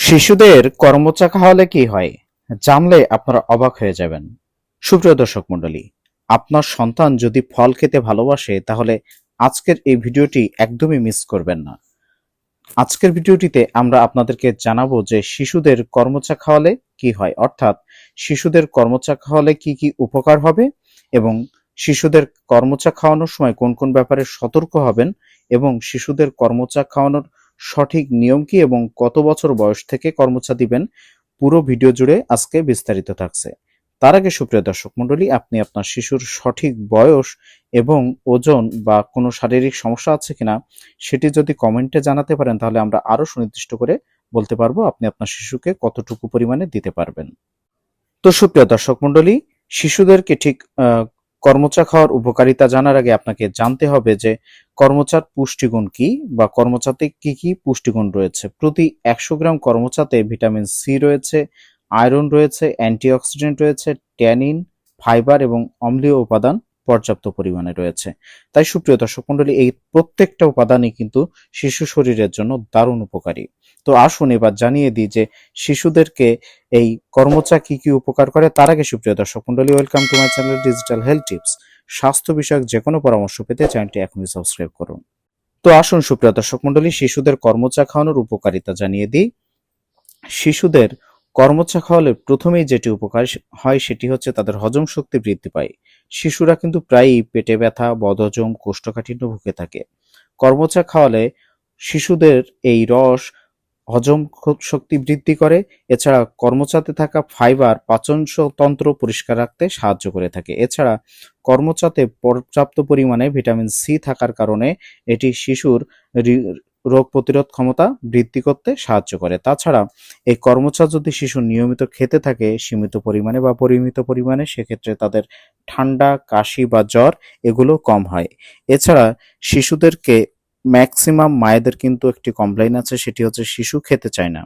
শিশুদের কর্মচা খাওয়ালে কি হয় জানলে আপনারা অবাক হয়ে যাবেন। সুপ্রিয় দর্শক মণ্ডলী, আপনার সন্তান যদি ফল খেতে ভালোবাসে তাহলে আজকের এই ভিডিওটি একদমই মিস করবেন না। আজকের ভিডিওটিতে আমরা আপনাদেরকে জানাবো যে শিশুদের কর্মচা খাওয়ালে কি হয়, অর্থাৎ শিশুদের কর্মচা খাওয়ালে কি কি উপকার হবে এবং শিশুদের কর্মচা খাওয়ানোর সময় কোন কোন ব্যাপারে সতর্ক হবেন এবং শিশুদের কর্মচা খাওয়ানোর সঠিক নিয়ম কি এবং কত বছর বয়স থেকে কর্মচা দিবেন, পুরো ভিডিও জুড়ে আজকে বিস্তারিত থাকছে। তার আগে সুপ্রিয় দর্শক মণ্ডলী, আপনি আপনার শিশুর সঠিক বয়স এবং ওজন বা কোনো শারীরিক সমস্যা আছে কিনা সেটি যদি কমেন্টে জানাতে পারেন তাহলে আমরা আরো সুনির্দিষ্ট করে বলতে পারবো আপনি আপনার শিশুকে কতটুকু পরিমাণে দিতে পারবেন। তো সুপ্রিয় দর্শক মণ্ডলী, শিশুদেরকে ঠিক কর্মচা খাওয়ার উপকারিতা জানার আগে আপনাকে জানতে হবে যে কর্মচার পুষ্টিগুণ কি বা কর্মচাতে কি কি পুষ্টিগুণ রয়েছে। প্রতি 100 গ্রাম কর্মচাতে ভিটামিন সি রয়েছে, আয়রন রয়েছে, অ্যান্টিঅক্সিডেন্ট রয়েছে, ট্যানিন, ফাইবার এবং অম্লীয় উপাদান পর্যাপ্ত পরিমাণে রয়েছে। তাই সুপ্রিয় দর্শক মণ্ডলী, এই প্রত্যেকটা উপাদানই কিন্তু শিশু শরীরের জন্য দারুণ উপকারী। তো আসুন এবার জানিয়ে দিই যে শিশুদেরকে এই কর্মচা কি কি উপকার করে। তার আগে সুপ্রিয় দর্শক মণ্ডলী, welcome to my channel digital health tips. স্বাস্থ্য বিষয়ক যে কোনো পরামর্শ পেতে চ্যানেলটি এখনই সাবস্ক্রাইব করুন। তো আসুন সুপ্রিয় দর্শক মণ্ডলী, শিশুদের কর্মচা খাওয়ানোর উপকারিতা জানিয়ে দিই। শিশুদের কর্মচা খাওয়ালে প্রথমেই যেটি উপকার হয় সেটি হচ্ছে তাদের হজম শক্তি বৃদ্ধি পায়। শিশুরা কিন্তু প্রায়ই পেটে ব্যথা, বদহজম, কোষ্ঠকাঠিন্য ভুগে থাকে। কর্মচা খাওয়ালে শিশুদের এই রস হজম শক্তি বৃদ্ধি করে। এছাড়া কর্মচাতে থাকা ফাইবার পাচন তন্ত্র পরিষ্কার রাখতে সাহায্য করে থাকে। এছাড়া কর্মচাতে পর্যাপ্ত পরিমাণে ভিটামিন সি থাকার কারণে এটি শিশুর রোগ প্রতিরোধ ক্ষমতা বৃদ্ধি করতে সাহায্য করে। তাছাড়া এই কর্মচা যদি শিশু নিয়মিত খেতে থাকে সীমিত পরিমাণে বা পরিমিত পরিমাণে, সেক্ষেত্রে তাদের ঠান্ডা, কাশি বা জ্বর এগুলো কম হয়। এছাড়া শিশুদেরকে ম্যাক্সিমাম মায়েদের কিন্তু একটি কমপ্লেইন আছে, সেটি হচ্ছে শিশু খেতে চায় না।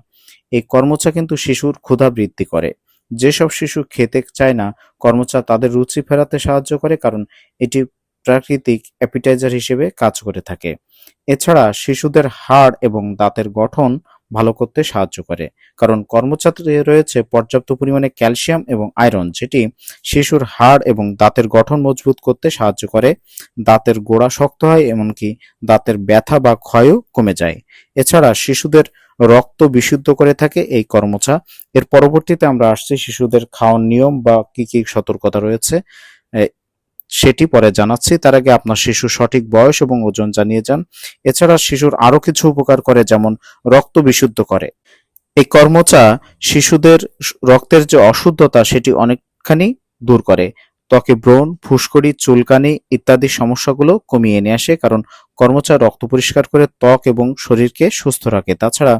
এই কর্মচা কিন্তু শিশুর ক্ষুধা বৃদ্ধি করে। যেসব শিশু খেতে চায় না, কর্মচা তাদের রুচি ফেরাতে সাহায্য করে, কারণ এটি প্রাকৃতিক অ্যাপিটাইজার হিসেবে কাজ করে থাকে। এছাড়া শিশুদের হাড় এবং দাঁতের গঠন ভালো করতে সাহায্য করে, কারণ কর্মচাতে রয়েছে পর্যাপ্ত পরিমাণে ক্যালসিয়াম এবং আয়রন, যেটি শিশুর হাড় এবং দাঁতের গঠন মজবুত করতে সাহায্য করে। দাঁতের গোড়া শক্ত হয়, এমনকি দাঁতের ব্যথা বা ক্ষয়ও কমে যায়। এছাড়া শিশুদের রক্ত বিশুদ্ধ করে থাকে এই কর্মচা। এর পরবর্তীতে আমরা আসছি শিশুদের খাওয়ার নিয়ম বা কি কি সতর্কতা রয়েছে সেটি পরে জানাচ্ছি। তার আগে আপনার শিশুর সঠিক বয়স এবং ওজন জানিয়ে যান। এছাড়া শিশুর আরো কিছু উপকার করে, যেমন রক্ত বিশুদ্ধ করে। এই কর্মচা শিশুদের রক্তের যে অশুদ্ধতা সেটি অনেকখানি দূর করে। ত্বকে ব্রণ, ফুসকুড়ি, চুলকানি ইত্যাদি সমস্যাগুলো কমিয়ে নিয়ে আসে, কারণ কর্মচা রক্ত পরিষ্কার করে ত্বক এবং শরীরকে সুস্থ রাখে। তাছাড়া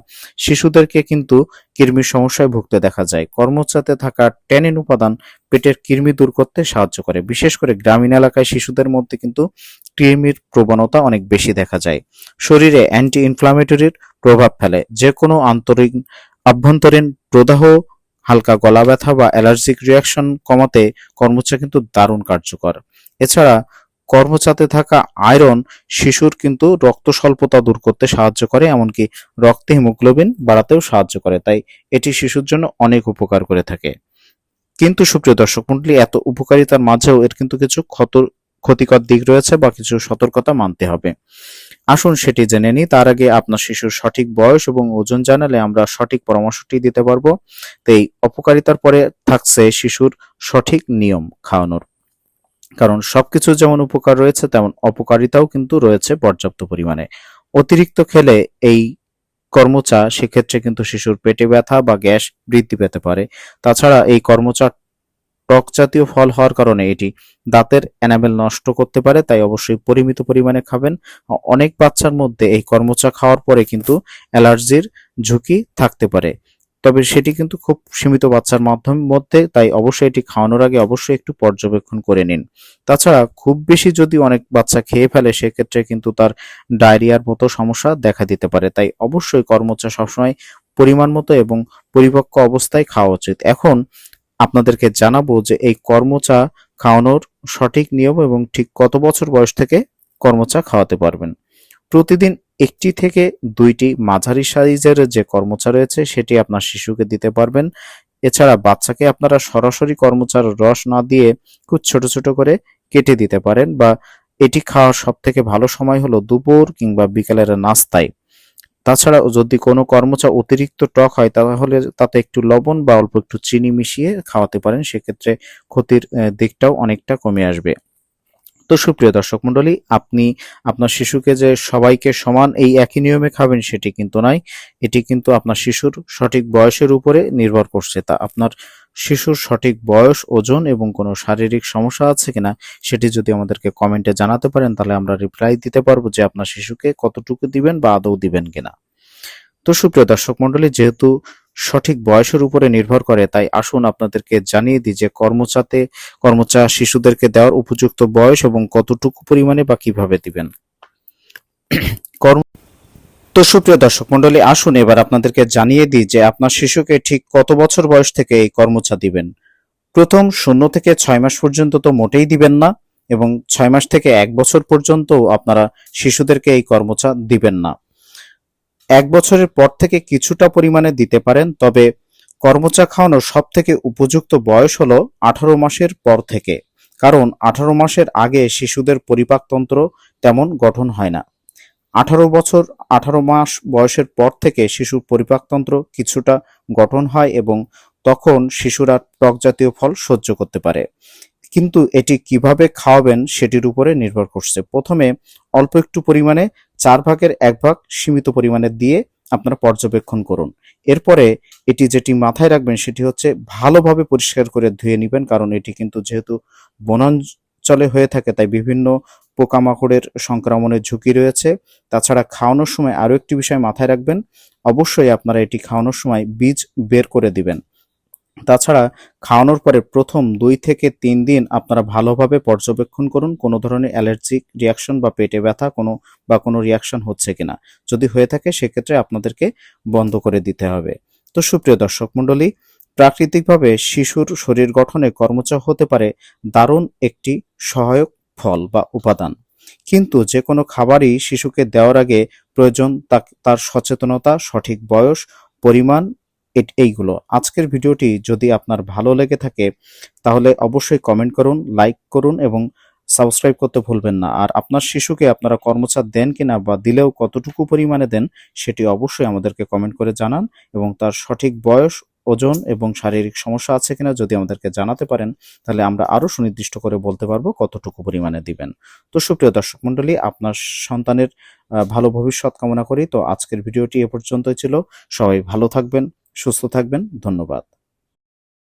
শিশুদেরকে কিন্তু কৃমির সমস্যায় ভুগতে দেখা যায়। কর্মচাতে থাকা ট্যানিন উপাদান পেটের কৃমি দূর করতে সাহায্য করে। বিশেষ করে গ্রামীণ এলাকায় শিশুদের মধ্যে কিন্তু কৃমির প্রবণতা অনেক বেশি দেখা যায়। শরীরে অ্যান্টি ইনফ্লামেটরির প্রভাব ফেলে। যে কোনো আভ্যন্তরীণ প্রদাহ, হালকা গলা ব্যথা বা অ্যালার্জিক রিয়াকশন কমাতে কর্মচা কিন্তু দারুণ কার্যকর। এছাড়া কর্মচাতে থাকা আয়রন শিশুর কিন্তু রক্ত স্বল্পতা দূর করতে সাহায্য করে, এমনকি রক্তে হিমোগ্লোবিন বাড়াতেও সাহায্য করে। তাই এটি শিশুর জন্য অনেক উপকার করে থাকে। কিন্তু সুপ্রিয় দর্শক মণ্ডলী, এত উপকারিতার মাঝেও এর কিন্তু কিছু ক্ষতিকর দিক রয়েছে বা কিছু সতর্কতা মানতে হবে। আসুন সেটি জেনে নিই। তার আগে আপনার শিশুর সঠিক বয়স এবং ওজন জানালে আমরা সঠিক পরামর্শটি দিতে পারবো। তো এই অপকারিতার পরে থাকছে শিশুর সঠিক নিয়ম খাওয়ানোর, কারণ সবকিছু যেমন উপকার রয়েছে তেমন অপকারিতাও কিন্তু রয়েছে পর্যাপ্ত পরিমাণে। অতিরিক্ত খেলে এই কর্মচা সেক্ষেত্রে কিন্তু শিশুর পেটে ব্যথা বা গ্যাস বৃদ্ধি পেতে পারে। তাছাড়া এই কর্মচা টক জাতীয় ফল হওয়ার কারণে এটি দাঁতের এনামেল নষ্ট করতে পারে, তাই অবশ্যই পরিমিত পরিমাণে খাবেন। অনেক বাচ্চার মধ্যে এই কর্মচা খাওয়ার পরে কিন্তু অ্যালার্জির ঝুঁকি থাকতে পারে, তবে সেটি কিন্তু খুব সীমিত বাচ্চার মধ্যে, তাই অবশ্যই এটি খাওয়ানোর আগে অবশ্যই একটু পর্যবেক্ষণ করে নিন। তাছাড়া খুব বেশি যদি অনেক বাচ্চা খেয়ে ফেলে সেক্ষেত্রে কিন্তু তার ডায়রিয়ার মতো সমস্যা দেখা দিতে পারে। তাই অবশ্যই কর্মচা সবসময় পরিমাণ মতো এবং পরিপক্ক অবস্থায় খাওয়া উচিত। এখন আপনাদেরকে জানাবো যে এই কর্মচা খাওয়ানোর সঠিক নিয়ম এবং ঠিক কত বছর বয়স থেকে কর্মচা খাওয়াতে পারবেন। প্রতিদিন একটি থেকে দুইটি মাঝারি সাইজের যে কর্মচা রয়েছে সেটি আপনার শিশুকে দিতে পারবেন। এছাড়া বাচ্চাকে আপনারা সরাসরি কর্মচার রস না দিয়ে খুব ছোট ছোট করে কেটে দিতে পারেন, বা এটি খাওয়ার সব থেকে ভালো সময় হলো দুপুর কিংবা বিকেলের নাস্তায়। তাছাড়াও যদি কোনো কর্মচা অতিরিক্ত টক হয় তাহলে তাতে একটু লবণ বা অল্প একটু চিনি মিশিয়ে খাওয়াতে পারেন, সেক্ষেত্রে ক্ষতির দিকটাও অনেকটা কমে আসবে। তো সুপ্রিয় দর্শক মণ্ডলী, আপনি আপনার শিশুকে যে সবাইকে সমান এই একই নিয়মে খাবেন সেটি কিন্তু নয়। এটি কিন্তু আপনার শিশুর সঠিক বয়সের উপরে নির্ভর করছে। তা আপনার শিশুর সঠিক বয়স, ওজন এবং কোনো শারীরিক সমস্যা আছে কিনা সেটি যদি আমাদেরকে কমেন্টে জানাতে পারেন তাহলে আমরা রিপ্লাই দিতে পারবো যে আপনার শিশুকে কতটুকু দিবেন বা আদৌ দিবেন কিনা। তো সুপ্রিয় দর্শক মণ্ডলী, যেহেতু সঠিক বয়সের উপরে নির্ভর করে তাই আসুন আপনাদেরকে জানিয়ে দিই যে কর্মচা শিশুদেরকে দেওয়ার উপযুক্ত বয়স এবং কতটুকু পরিমাণে বা কিভাবে দিবেন। তো সুপ্রিয় দর্শক মণ্ডলী, আসুন এবার আপনাদেরকে জানিয়ে দিই যে আপনার শিশুকে ঠিক কত বছর বয়স থেকে এই কর্মচা দিবেন। প্রথম 0 থেকে 6 মাস পর্যন্ত তো মোটেই দিবেন না, এবং 6 মাস থেকে 1 বছর পর্যন্ত আপনারা শিশুদেরকে এই কর্মচা দিবেন না। 1 বছরের পর থেকে কিছুটা পরিমাণে দিতে পারেন, তবে কর্মচা খাওয়ানোর সব থেকে উপযুক্ত বয়স হলো 18 মাসের পর থেকে, কারণ 18 মাসের আগে শিশুদের পরিপাকতন্ত্র তেমন গঠন হয় না। 18 মাস বয়সের পর থেকে শিশুর পরিপাকতন্ত্র কিছুটা গঠন হয় এবং তখন শিশুরা টক জাতীয় ফল সহ্য করতে পারে। কিন্তু এটি কিভাবে খাওয়াবেন সেটির উপরে নির্ভর করছে। প্রথমে অল্প একটু পরিমাণে 4 ভাগের 1 ভাগ সীমিত পরিমাণে দিয়ে আপনারা পর্যবেক্ষণ করুন। এরপরে এটি যেটি মাথায় রাখবেন সেটি হচ্ছে ভালোভাবে পরিষ্কার করে ধুয়ে নিবেন, কারণ এটি কিন্তু যেহেতু বনাঞ্চলে হয়ে থাকে তাই বিভিন্ন পোকামাকড়ের সংক্রমণের ঝুঁকি রয়েছে। তাছাড়া খাওয়ানোর সময় আরও একটি বিষয় মাথায় রাখবেন, অবশ্যই আপনারা এটি খাওয়ানোর সময় বীজ বের করে দিবেন। তাছাড়া খাওয়ানোর পরে প্রথম 2 থেকে 3 দিন আপনারা ভালোভাবে পর্যবেক্ষণ করুন কোনো ধরনের অ্যালার্জিক রিয়াকশন বা পেটে ব্যথা কোনো রিয়াকশন হচ্ছে কিনা। যদি হয়ে থাকে সেক্ষেত্রে আপনাদেরকে বন্ধ করে দিতে হবে। তো সুপ্রিয় দর্শক মণ্ডলী, প্রাকৃতিকভাবে শিশুর শরীর গঠনে কর্মচা হতে পারে দারুণ একটি সহায়ক ফল বা উপাদান। কিন্তু যে কোনো খাবারই শিশুকে দেওয়ার আগে প্রয়োজন তার সচেতনতা, সঠিক বয়স, পরিমাণ, এইগুলো। আজকের ভিডিওটি যদি আপনার ভালো লেগে থাকে তাহলে অবশ্যই কমেন্ট করুন, লাইক করুন এবং সাবস্ক্রাইব করতে ভুলবেন না। আর আপনার শিশুকে আপনারা কর্মচা দেন কিনা বা দিলেও কতটুকু পরিমাণে দেন সেটি অবশ্যই আমাদেরকে কমেন্ট করে জানান, এবং তার সঠিক বয়স, ওজন এবং শারীরিক সমস্যা আছে কিনা যদি আমাদেরকে জানাতে পারেন তাহলে আমরা আরো সুনির্দিষ্ট করে বলতে পারবো কতটুকু পরিমাণে দিবেন। তো সুপ্রিয় দর্শক মণ্ডলী, আপনার সন্তানের ভালো ভবিষ্যৎ কামনা করি। তো আজকের ভিডিওটি এ পর্যন্তই ছিল। সবাই ভালো থাকবেন, সুস্থ থাকবেন। ধন্যবাদ।